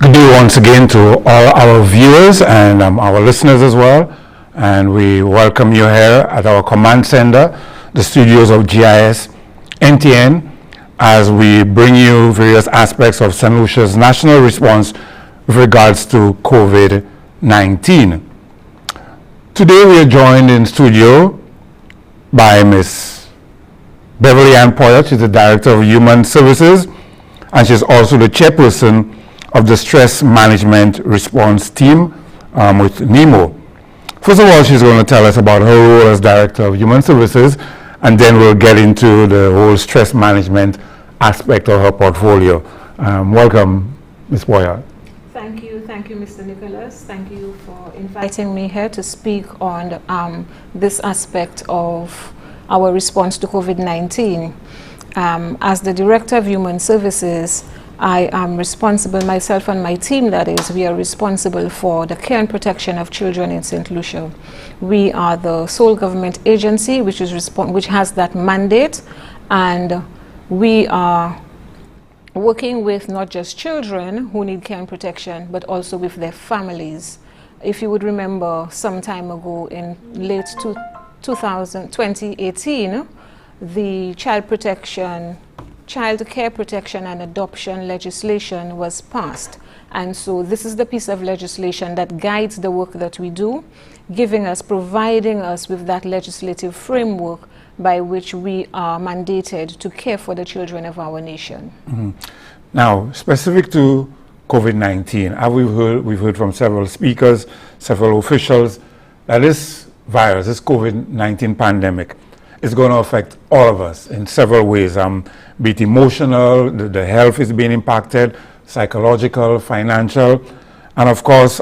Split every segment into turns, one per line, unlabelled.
Good day once again to all our viewers and our listeners as well. And we welcome you here at our command center, the studios of GIS NTN, as we bring you various aspects of St. Lucia's national response with regards to COVID-19. Today we are joined in studio by Ms. Beverly-Ann Poyotte. She's the Director of Human Services, and she's also the chairperson of the Stress Management Response Team with NEMO. First of all, she's going to tell us about her role as Director of Human Services, and then we'll get into the whole stress management aspect of her portfolio. Welcome, Ms. Poyotte.
Thank you, Mr. Nicholas. Thank you for inviting me here to speak on this aspect of our response to COVID-19. As the Director of Human Services, I am responsible, myself and my team that is, we are responsible for the care and protection of children in St. Lucia. We are the sole government agency which has that mandate, and we are working with not just children who need care and protection, but also with their families. If you would remember, some time ago in late 2018, the Child Care Protection and Adoption legislation was passed. And so this is the piece of legislation that guides the work that we do, providing us with that legislative framework by which we are mandated to care for the children of our nation.
Mm-hmm. Now, specific to COVID-19, we've heard from several speakers, several officials, that this virus, this COVID-19 pandemic, is going to affect all of us in several ways. Be it emotional, the health is being impacted, psychological, financial, and of course,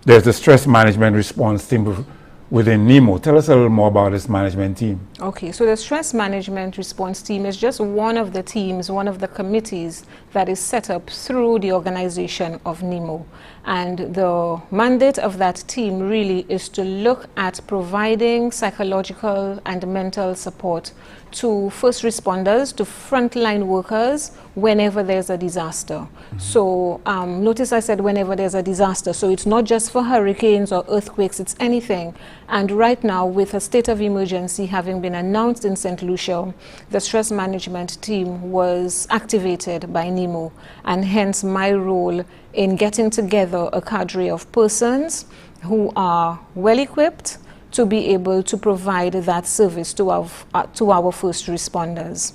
there's the stress management response team within NEMO. Tell us a little more about this management team.
Okay, so the stress management response team is just one of the teams, one of the committees that is set up through the organization of NEMO. And the mandate of that team really is to look at providing psychological and mental support to first responders, to frontline workers, whenever there's a disaster. Mm-hmm. So notice I said whenever there's a disaster, so it's not just for hurricanes or earthquakes, it's anything. And right now, with a state of emergency having been announced in St. Lucia, the stress management team was activated by NEMO, and hence my role in getting together a cadre of persons who are well equipped to be able to provide that service to our first responders.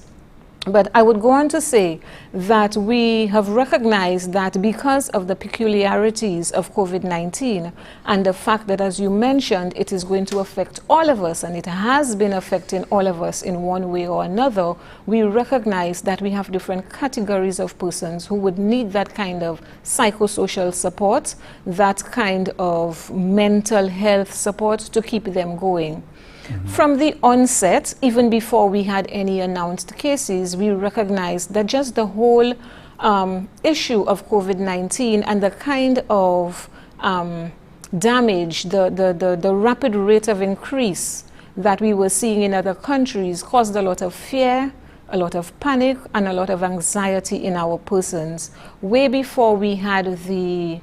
But I would go on to say that we have recognized that because of the peculiarities of COVID-19 and the fact that, as you mentioned, it is going to affect all of us, and it has been affecting all of us in one way or another, we recognize that we have different categories of persons who would need that kind of psychosocial support, that kind of mental health support to keep them going. Mm-hmm. From the onset, even before we had any announced cases, we recognized that just the whole issue of COVID-19 and the kind of damage, the rapid rate of increase that we were seeing in other countries caused a lot of fear, a lot of panic, and a lot of anxiety in our persons. Way before we had the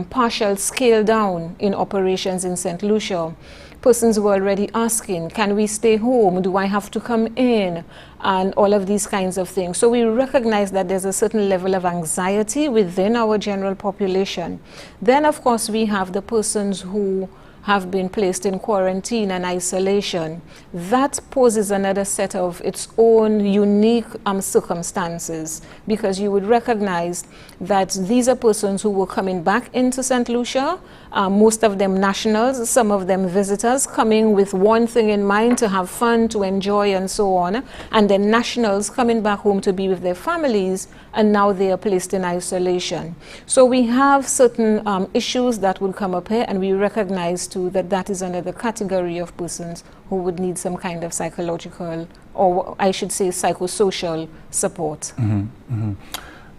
partial scale down in operations in St. Lucia, persons were already asking, can we stay home? Do I have to come in? And all of these kinds of things. So we recognize that there's a certain level of anxiety within our general population. Then, of course, we have the persons who have been placed in quarantine and isolation. That poses another set of its own unique circumstances, because you would recognize that these are persons who were coming back into St. Lucia, most of them nationals, some of them visitors, coming with one thing in mind, to have fun, to enjoy, and so on, and then nationals coming back home to be with their families, and now they are placed in isolation. So we have certain issues that will come up here, and we recognize too that that is another category of persons who would need some kind of psychological, or I should say psychosocial support.
Mm-hmm. Mm-hmm.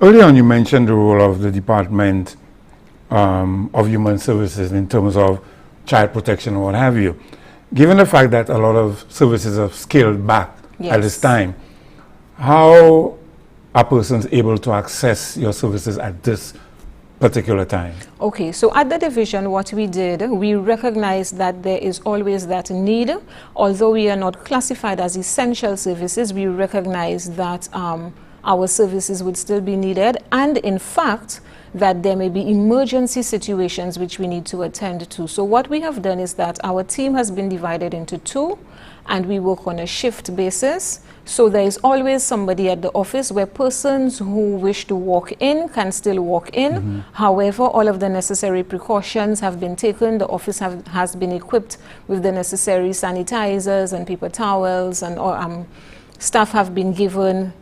Earlier on you mentioned the role of the Department of Human Services in terms of child protection and what have you. Given the fact that a lot of services have scaled back at this time, how are persons able to access your services at this particular time?
Okay, so at the division, what we did, we recognized that there is always that need. Although we are not classified as essential services, we recognize that our services would still be needed, and in fact, that there may be emergency situations which we need to attend to. So what we have done is that our team has been divided into two, and we work on a shift basis. So there is always somebody at the office where persons who wish to walk in can still walk in. However, all of the necessary precautions have been taken. The office has been equipped with the necessary sanitizers and paper towels, and staff have been given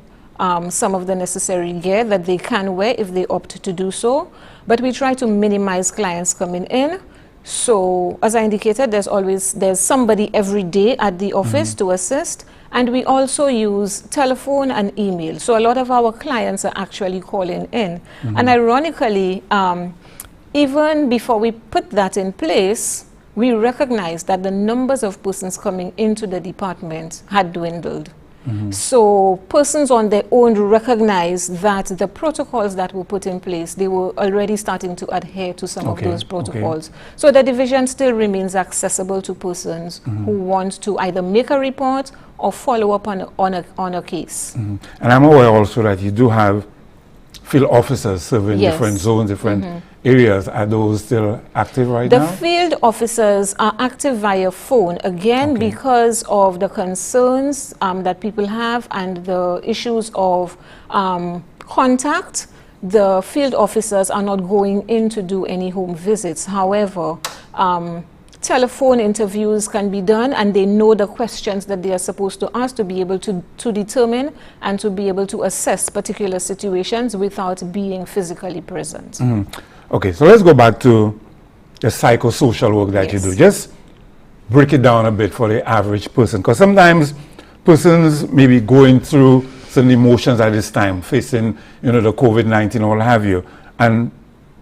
some of the necessary gear that they can wear if they opt to do so. But we try to minimize clients coming in. So as I indicated, there's somebody every day at the office to assist. And we also use telephone and email. So a lot of our clients are actually calling in. And ironically, even before we put that in place, we recognized that the numbers of persons coming into the department had dwindled. So persons on their own recognize that the protocols that were put in place, they were already starting to adhere to some of those protocols. So the division still remains accessible to persons who want to either make a report or follow up on a case. And
I'm aware also that you do have field officers serving different zones, different areas. Are those still active right now?
The field officers are active via phone, again, because of the concerns that people have and the issues of contact. The field officers are not going in to do any home visits. However, telephone interviews can be done, and they know the questions that they are supposed to ask to be able to determine and to be able to assess particular situations without being physically present.
Okay, so let's go back to the psychosocial work that you do. Just break it down a bit for the average person, because sometimes persons may be going through certain emotions at this time, facing, the COVID-19 or what have you, and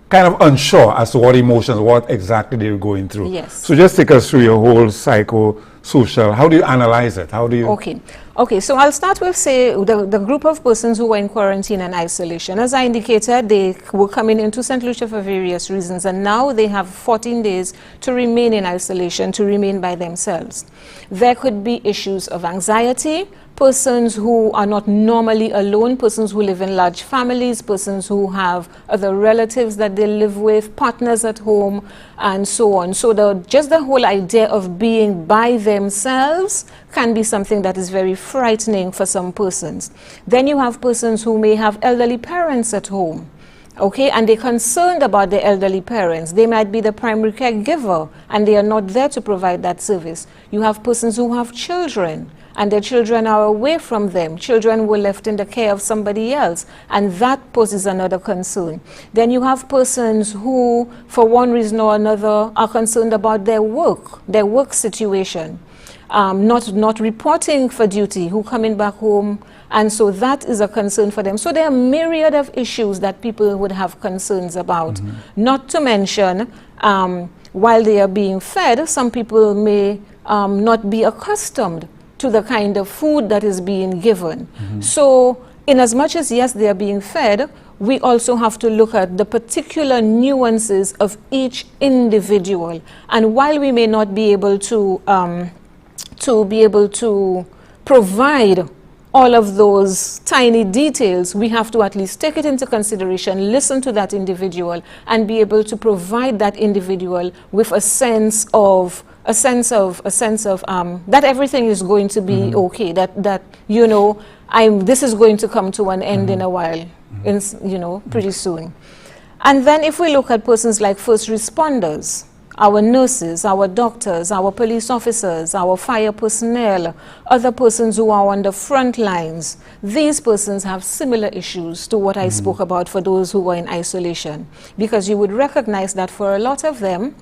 kind of unsure as to what emotions, what exactly they're going through. So just take us through your whole psychosocial. How do you analyze it? How do you...
Okay, so I'll start with, say, the group of persons who were in quarantine and isolation. As I indicated, they were coming into St. Lucia for various reasons, and now they have 14 days to remain in isolation, to remain by themselves. There could be issues of anxiety, persons who are not normally alone, persons who live in large families, persons who have other relatives that they live with, partners at home, and so on. So just the whole idea of being by themselves can be something that is very frightening for some persons. Then you have persons who may have elderly parents at home. And they're concerned about their elderly parents. They might be the primary caregiver, and they are not there to provide that service. You have persons who have children, and their children are away from them. Children were left in the care of somebody else, and that poses another concern. Then you have persons who, for one reason or another, are concerned about their work situation, not reporting for duty, who coming back home, and so that is a concern for them. So there are a myriad of issues that people would have concerns about. Not to mention, while they are being fed, some people may not be accustomed to the kind of food that is being given. So in as much as, yes, they are being fed, we also have to look at the particular nuances of each individual. And while we may not be able to provide all of those tiny details, we have to at least take it into consideration, listen to that individual, and be able to provide that individual with a sense of that everything is going to be okay, that this is going to come to an end in a while, pretty soon. And then if we look at persons like first responders, our nurses, our doctors, our police officers, our fire personnel, other persons who are on the front lines, these persons have similar issues to what I spoke about for those who were in isolation. Because you would recognize that for a lot of them,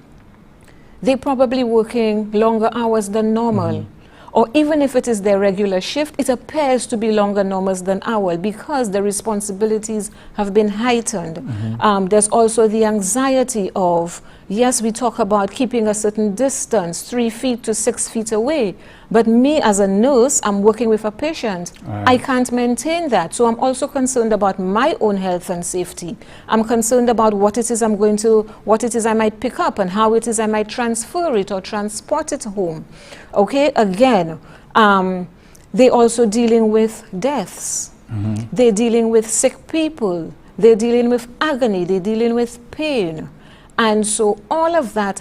they're probably working longer hours than normal. Or even if it is their regular shift, it appears to be longer normals than ours because the responsibilities have been heightened. There's also the anxiety of Yes, we talk about keeping a certain distance, 3 feet to 6 feet away. But me as a nurse, I'm working with a patient. I can't maintain that. So I'm also concerned about my own health and safety. I'm concerned about what it is what it is I might pick up and how it is I might transfer it or transport it home. Okay, again, they're also dealing with deaths. They're dealing with sick people. They're dealing with agony. They're dealing with pain. And so all of that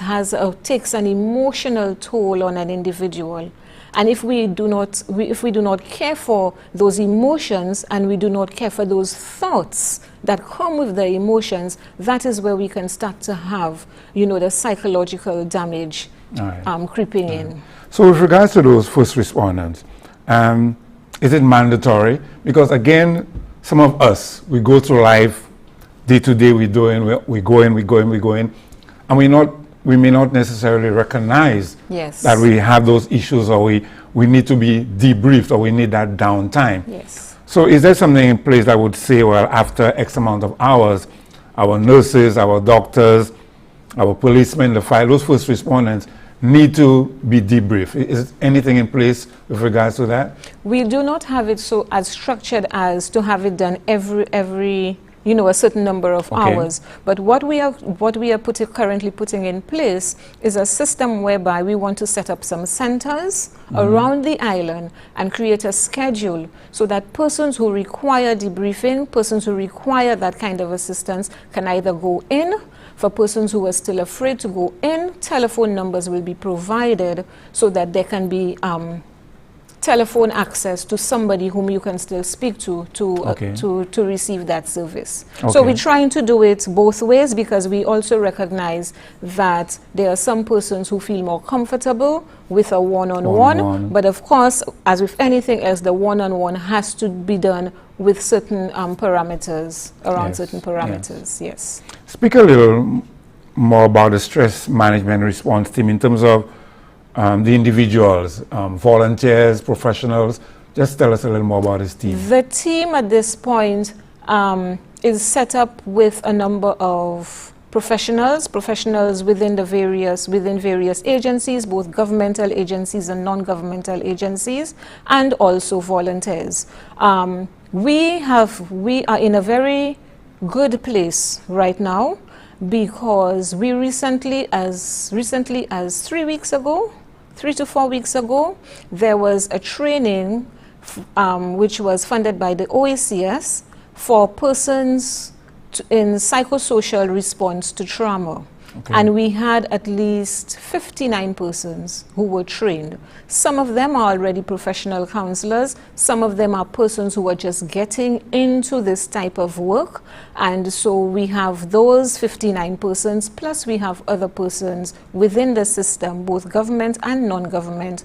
takes an emotional toll on an individual. And if we do not care for those emotions and we do not care for those thoughts that come with the emotions, that is where we can start to have, the psychological damage creeping in.
So with regards to those first responders, is it mandatory? Because again, some of us, we go through life day to day, we go in, and we may not necessarily recognize that we have those issues, or we need to be debriefed, or we need that downtime.
Yes.
So is there something in place that would say, well, after X amount of hours, our nurses, our doctors, our policemen, those first responders need to be debriefed? Is anything in place with regards to that? We
do not have it so as structured as to have it done every a certain number of hours. But what we are currently putting in place is a system whereby we want to set up some centers around the island and create a schedule so that persons who require debriefing, persons who require that kind of assistance can either go in. For persons who are still afraid to go in, telephone numbers will be provided so that there can be telephone access to somebody whom you can still speak to receive that service. So we're trying to do it both ways, because we also recognize that there are some persons who feel more comfortable with a one-on-one, but of course, as with anything else, the one-on-one has to be done with certain parameters, certain parameters, yes.
Speak a little more about the stress management response team in terms of the individuals, volunteers, professionals. Just tell us a little more about this team.
The team at this point is set up with a number of professionals within various agencies, both governmental agencies and non-governmental agencies, and also volunteers. We are in a very good place right now, because we recently as 3 to 4 weeks ago, there was a training which was funded by the OACS for persons in psychosocial response to trauma. And we had at least 59 persons who were trained. Some of them are already professional counselors. Some of them are persons who are just getting into this type of work. And so we have those 59 persons, plus we have other persons within the system, both government and non-government,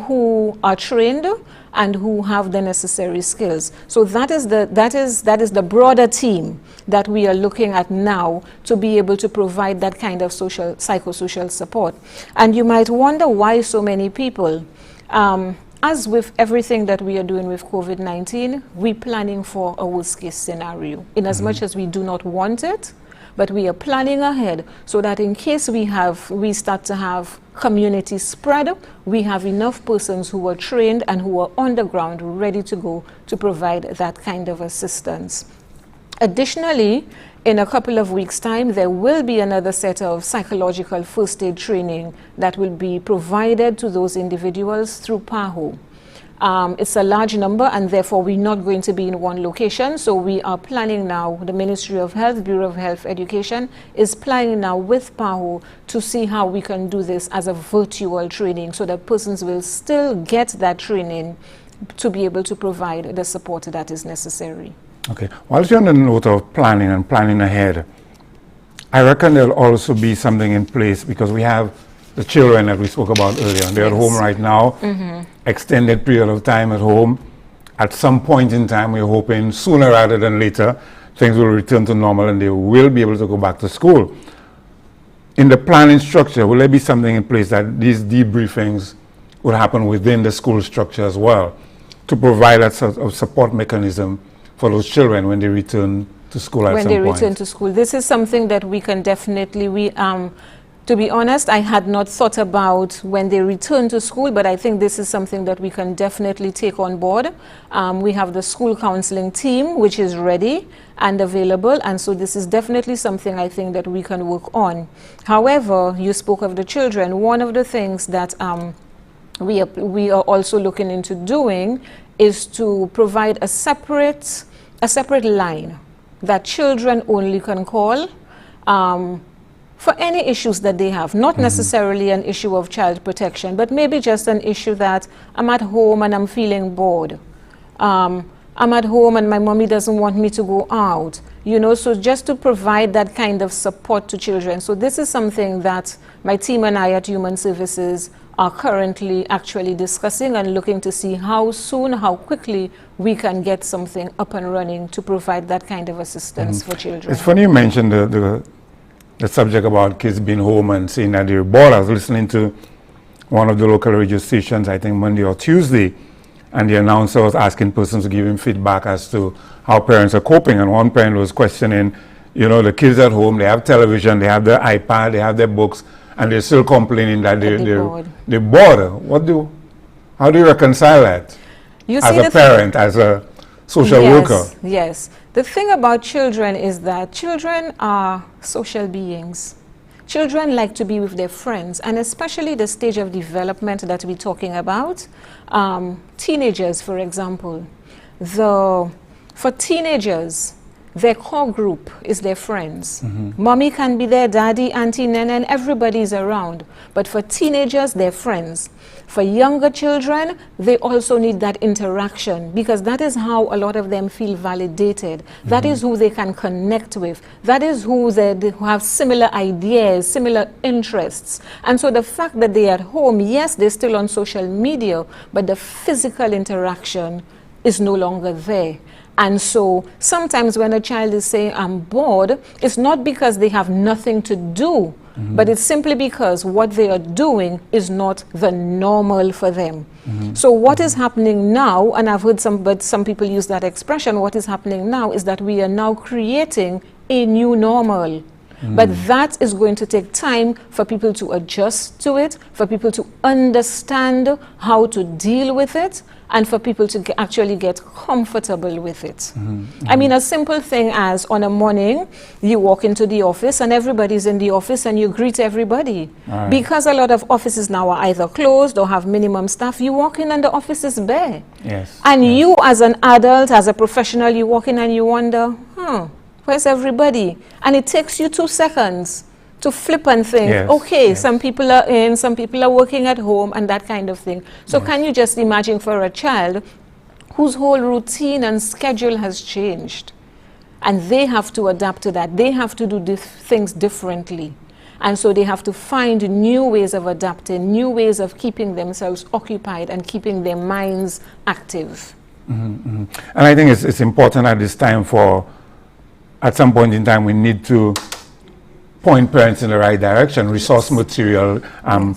who are trained and who have the necessary skills. So that is the broader team that we are looking at now to be able to provide that kind of psychosocial support. And you might wonder why so many people. As with everything that we are doing with COVID-19, we're planning for a worst case scenario, in as much as we do not want it, but we are planning ahead so that in case we start to have community spread, we have enough persons who are trained and who are on the ground ready to go to provide that kind of assistance. Additionally, in a couple of weeks' time, there will be another set of psychological first aid training that will be provided to those individuals through PAHO. It's a large number, and therefore we're not going to be in one location. So we are planning now, the Ministry of Health, Bureau of Health Education is planning now with PAHO to see how we can do this as a virtual training so that persons will still get that training to be able to provide the support that is necessary.
Okay. Whilst you're on the note of planning and planning ahead, I reckon there'll also be something in place because we have the children that we spoke about earlier. They're at home right now, extended period of time at home. At some point in time, we're hoping sooner rather than later, things will return to normal and they will be able to go back to school. In the planning structure, will there be something in place that these debriefings will happen within the school structure as well to provide that sort of support mechanism for those children when they return to school at some point?
When they return to school. This is something that we can definitely, To be honest, I had not thought about when they return to school, but I think this is something that we can definitely take on board. We have the school counseling team, which is ready and available, and so this is definitely something I think that we can work on. However, you spoke of the children. One of the things that we are also looking into doing is to provide a separate line that children only can call for any issues that they have, not necessarily an issue of child protection, but maybe just an issue that I'm at home and I'm feeling bored. I'm at home and my mommy doesn't want me to go out, you know, so just to provide that kind of support to children. So this is something that my team and I at Human Services are currently actually discussing and looking to see how soon, how quickly we can get something up and running to provide that kind of assistance for children.
It's funny you mentioned the subject about kids being home and seeing that they're bored. I was listening to one of the local radio stations, I think Monday or Tuesday, and the announcer was asking persons to give him feedback as to how parents are coping. And one parent was questioning, you know, the kids at home, they have television, they have their iPad, they have their books, and they're still complaining that they're bored. How do you reconcile that?
You
as a parent, as a social worker?
Yes. The thing about children is that children are social beings. Children like to be with their friends, and especially the stage of development that we're talking about. Teenagers, for example. For teenagers, their core group is their friends. Mommy can be there, daddy, auntie, nene, and everybody's around. But for teenagers, they're friends. For younger children, they also need that interaction, because that is how a lot of them feel validated. That is who they can connect with. That is who they have similar ideas, similar interests. And so the fact that they're at home, yes, they're still on social media, but the physical interaction is no longer there. And so sometimes when a child is saying, I'm bored, it's not because they have nothing to do, but it's simply because what they are doing is not the normal for them. So what is happening now, and I've heard some people use that expression, what is happening now is that we are now creating a new normal. But that is going to take time for people to adjust to it, for people to understand how to deal with it, and for people to actually get comfortable with it. I mean, a simple thing as on a morning, you walk into the office and everybody's in the office and you greet everybody.
Right.
Because a lot of offices now are either closed or have minimum staff, you walk in and the office is bare.
Yes.
And you as an adult, as a professional, you walk in and you wonder, where's everybody? And it takes you 2 seconds to flip and think, some people are in, some people are working at home, and that kind of thing. So can you just imagine for a child whose whole routine and schedule has changed, and they have to adapt to that. They have to do things differently. And so they have to find new ways of adapting, new ways of keeping themselves occupied and keeping their minds active.
And I think it's important at this time at some point in time, we need to point parents in the right direction, resource material,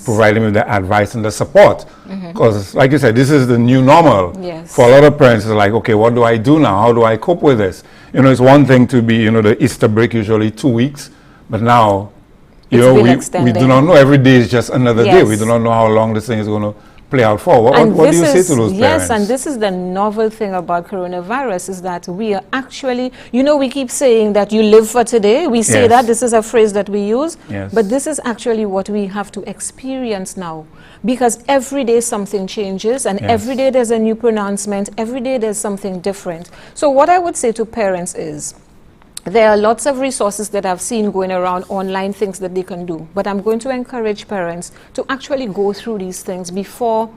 provide them with the advice and the support. Because like you said, this is the new normal. For a lot of parents, it's like, okay, what do I do now? How do I cope with this? You know, it's one thing to be, you know, the Easter break usually 2 weeks, but now, you know, we do not know. Every day is just another day. We do not know how long this thing is going to play out for. What do you say to those parents?
Yes, and this is the novel thing about coronavirus, is that we are actually, you know, we keep saying that you live for today. We say that, this is a phrase that we use, but this is actually what we have to experience now, because every day something changes, and every day there's a new pronouncement, every day there's something different. So what I would say to parents is, there are lots of resources that I've seen going around online, things that they can do. But I'm going to encourage parents to actually go through these things before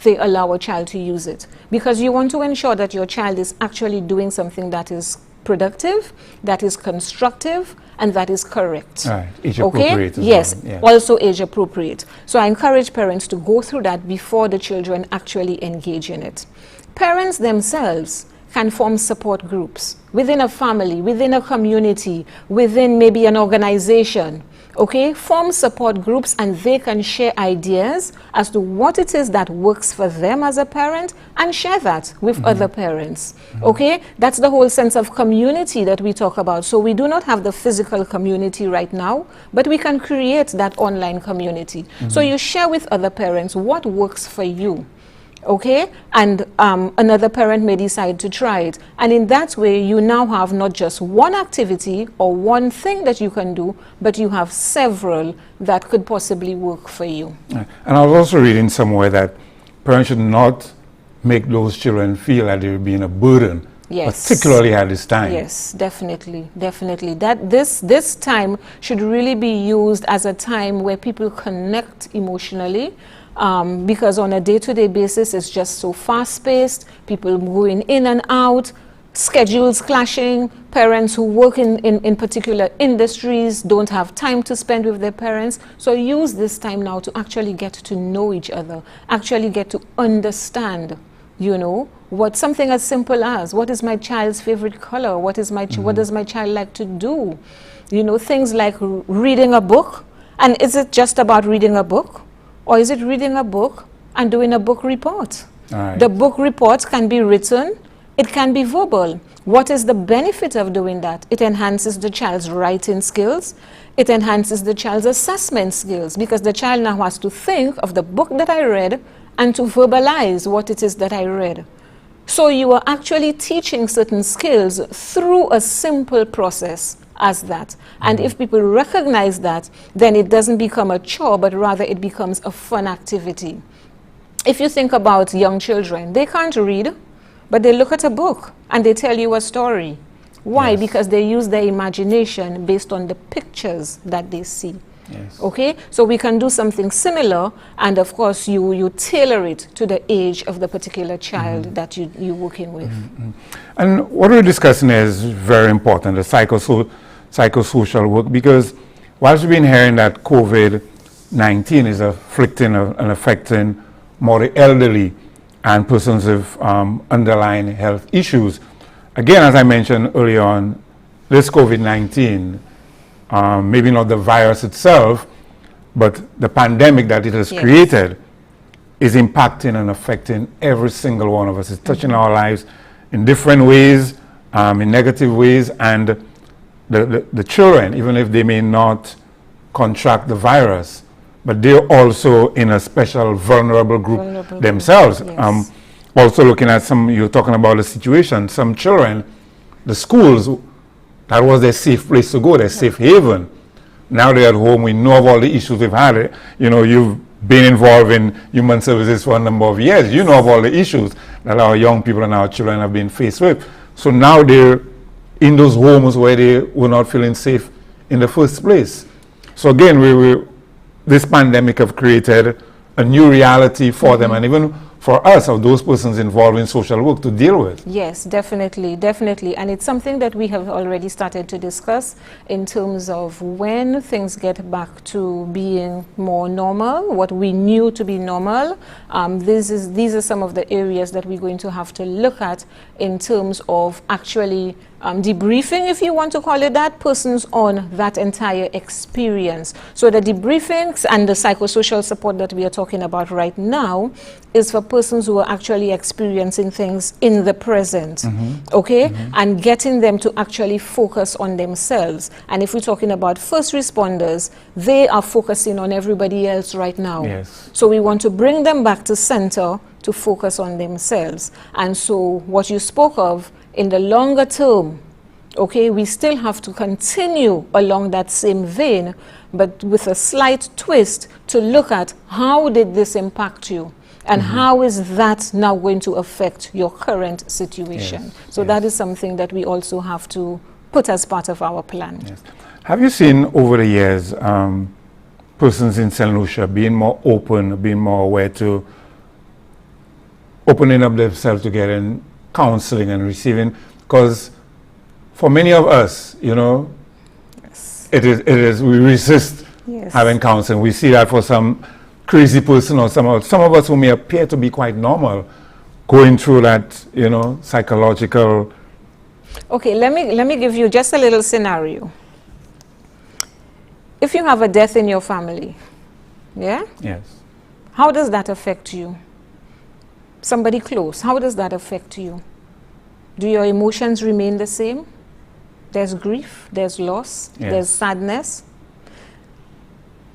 they allow a child to use it. Because you want to ensure that your child is actually doing something that is productive, that is constructive, and that is correct.
Right, age appropriate.
Yes, also age appropriate. So I encourage parents to go through that before the children actually engage in it. Parents themselves can form support groups within a family, within a community, within maybe an organization. Okay, form support groups, and they can share ideas as to what it is that works for them as a parent and share that with other parents. Okay, that's the whole sense of community that we talk about. So we do not have the physical community right now, but we can create that online community. So you share with other parents what works for you. Okay, and another parent may decide to try it, and in that way you now have not just one activity or one thing that you can do, but you have several that could possibly work for you.
And I was also reading somewhere that parents should not make those children feel that they're being a burden, particularly at this time.
Yes, definitely, definitely. That this time should really be used as a time where people connect emotionally. Because on a day-to-day basis, it's just so fast-paced, people going in and out, schedules clashing, parents who work in particular industries don't have time to spend with their parents. So use this time now to actually get to know each other, actually get to understand, you know, what something as simple as, what is my child's favorite color? What does my child like to do? You know, things like reading a book. And is it just about reading a book? Or is it reading a book and doing a book report?
Right.
The book report can be written, it can be verbal. What is the benefit of doing that? It enhances the child's writing skills. It enhances the child's assessment skills, because the child now has to think of the book that I read and to verbalize what it is that I read. So you are actually teaching certain skills through a simple process as that. And if people recognize that, then it doesn't become a chore, but rather it becomes a fun activity. If you think about young children, they can't read, but they look at a book and they tell you a story. Why?
Yes.
Because they use their imagination based on the pictures that they see.
Yes.
Okay, so we can do something similar, and of course you tailor it to the age of the particular child that you're working with.
And what we're discussing is very important, the psychosocial work, because whilst we've been hearing that COVID-19 is afflicting and affecting more the elderly and persons with underlying health issues, again, as I mentioned earlier on, this COVID-19, maybe not the virus itself, but the pandemic that it has created is impacting and affecting every single one of us. It's touching our lives in different ways, in negative ways, and the children, even if they may not contract the virus, but they're also in a special vulnerable group themselves.
Yes.
Also looking at you're talking about the situation, some children, the schools, that was their safe place to go, their safe haven. Now they're at home, we know of all the issues we've had. You know, you've been involved in human services for a number of years. You know of all the issues that our young people and our children have been faced with. So now they're in those homes where they were not feeling safe in the first place. So again, this pandemic have created a new reality for them, and even for us, or those persons involved in social work, to deal with.
Yes, definitely, definitely. And it's something that we have already started to discuss in terms of when things get back to being more normal, what we knew to be normal. These are some of the areas that we're going to have to look at in terms of actually debriefing, if you want to call it that, persons on that entire experience. So the debriefings and the psychosocial support that we are talking about right now is for persons who are actually experiencing things in the present, okay? And getting them to actually focus on themselves. And if we're talking about first responders, they are focusing on everybody else right now.
Yes.
So we want to bring them back to center to focus on themselves. And so what you spoke of, in the longer term, okay, we still have to continue along that same vein, but with a slight twist to look at how did this impact you, and how is that now going to affect your current situation.
Yes.
So that is something that we also have to put as part of our plan.
Yes. Have you seen over the years persons in St. Lucia being more open, being more aware to opening up themselves to getting counseling and receiving? Because for many of us, you know, it is we resist having counseling. We see that for some crazy person or some of us who may appear to be quite normal, going through that, you know, psychological.
Okay, let me give you just a little scenario. if you have a death in your family, yeah?
Yes.
How does that affect you? Somebody close, how does that affect you? Do your emotions remain the same? There's grief, there's loss,
Yes.
there's sadness.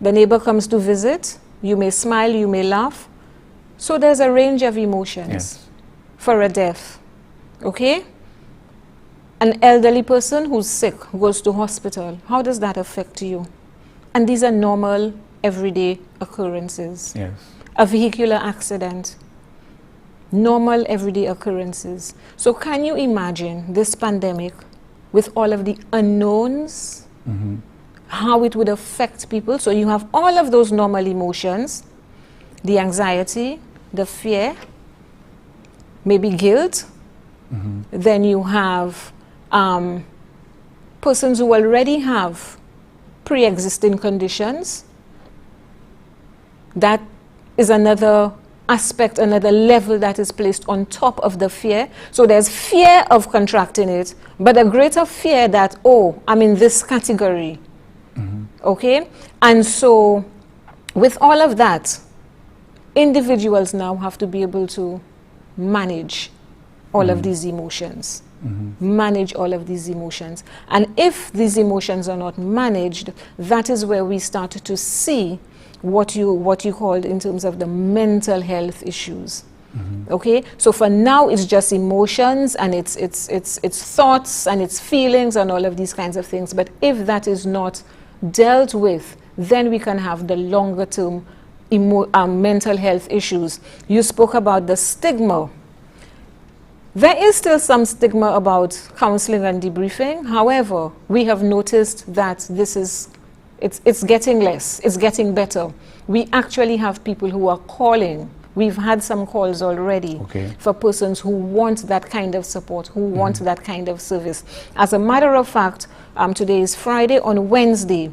The neighbor comes to visit, you may smile, you may laugh. So there's a range of emotions
Yes.
for a death, okay? An elderly person who's sick goes to hospital. How does that affect you? And these are normal, everyday occurrences.
Yes.
A vehicular accident, normal, everyday occurrences. So can you imagine this pandemic with all of the unknowns, how it would affect people? So you have all of those normal emotions, the anxiety, the fear, maybe guilt. Then you have persons who already have pre-existing conditions. That is another aspect, another level that is placed on top of the fear. So there's fear of contracting it, but a greater fear that, oh, I'm in this category. Okay? And so with all of that, individuals now have to be able to manage all of these emotions. Manage all of these emotions. And if these emotions are not managed, that is where we start to see what you called in terms of the mental health issues. Okay, so for now it's just emotions and it's thoughts and it's feelings and all of these kinds of things. But if that is not dealt with, then we can have the longer term mental health issues. You spoke about the stigma. There is still some stigma about counseling and debriefing. However, we have noticed that it's getting less, it's getting better. We actually have people who are calling. We've had some calls already for persons who want that kind of support, who want that kind of service. As a matter of fact, today is Friday. On Wednesday,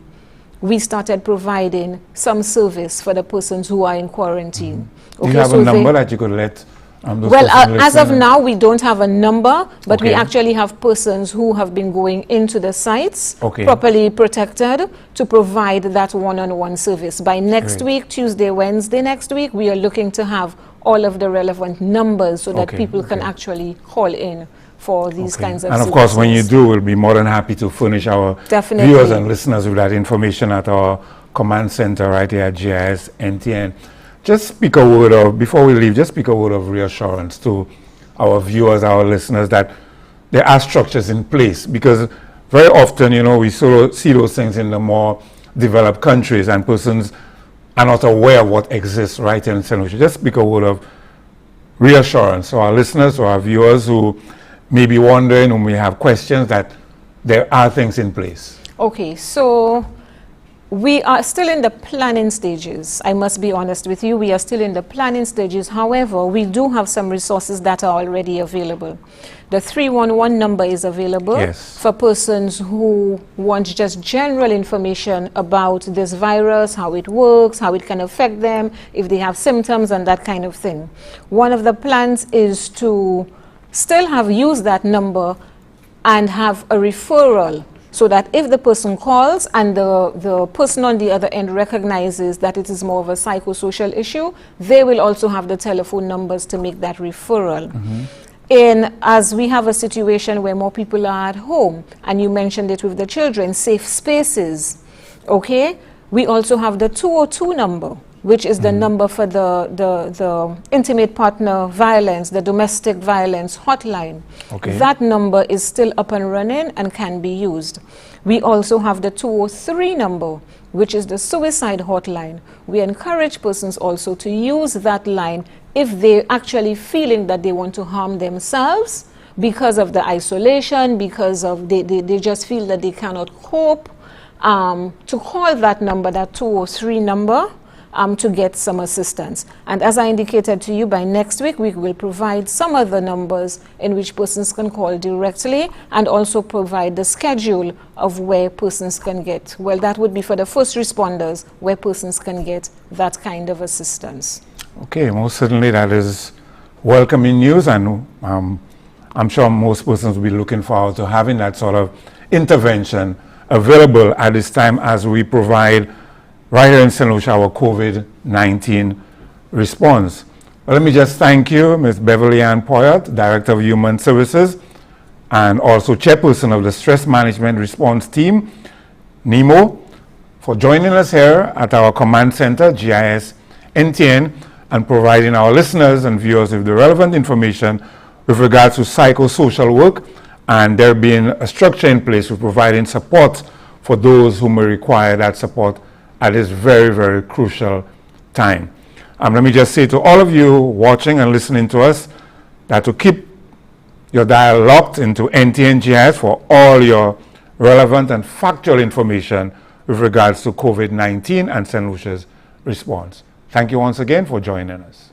we started providing some service for the persons who are in quarantine.
Do you have a number that you could let those
well,
persons
as of
listen?
now, we don't have a number, but we actually have persons who have been going into the sites, properly protected, to provide that one-on-one service. By next week, Tuesday, Wednesday next week, we are looking to have all of the relevant numbers so that people can actually call in for these kinds of services.
And of course, when you do, we'll be more than happy to furnish our viewers and listeners with that information at our command center right here at GIS NTN. Just speak a word of, before we leave, just speak a word of reassurance to our viewers, our listeners, that there are structures in place, because very often, you know, we see those things in the more developed countries and persons are not aware of what exists right here in St. Lucia. Just speak a word of reassurance to our listeners, to our viewers who may be wondering, who may have questions, that there are things in place.
Okay, so we are still in the planning stages. I must be honest with you, we are still in the planning stages. However, we do have some resources that are already available. The 311 number is available for persons who want just general information about this virus, how it works, how it can affect them, if they have symptoms and that kind of thing. One of the plans is to still use that number and have a referral, so that if the person calls and the person on the other end recognizes that it is more of a psychosocial issue, they will also have the telephone numbers to make that referral. As we have a situation where more people are at home, and you mentioned it with the children, safe spaces, okay? We also have the 202 number, which is the number for the intimate partner violence, the domestic violence hotline. That number is still up and running and can be used. We also have the 203 number, which is the suicide hotline. We encourage persons also to use that line if they're actually feeling that they want to harm themselves because of the isolation, because of they just feel that they cannot cope, to call that number, that 203 number, to get some assistance. And as I indicated to you, by next week we will provide some other numbers in which persons can call directly, and also provide the schedule of where persons can get. Well, that would be for the first responders, where persons can get that kind of assistance.
Okay, most certainly that is welcoming news, and I'm sure most persons will be looking forward to having that sort of intervention available at this time as we provide right here in St. Lucia our COVID-19 response. Well, let me just thank you, Ms. Beverly-Ann Poyotte, Director of Human Services, and also Chairperson of the Stress Management Response Team, NEMO, for joining us here at our Command Center, GIS NTN, and providing our listeners and viewers with the relevant information with regards to psychosocial work, and there being a structure in place for providing support for those who may require that support at this very, very crucial time. Let me just say to all of you watching and listening to us that to keep your dial locked into NTN GIS for all your relevant and factual information with regards to COVID-19 and St. Lucia's response. Thank you once again for joining us.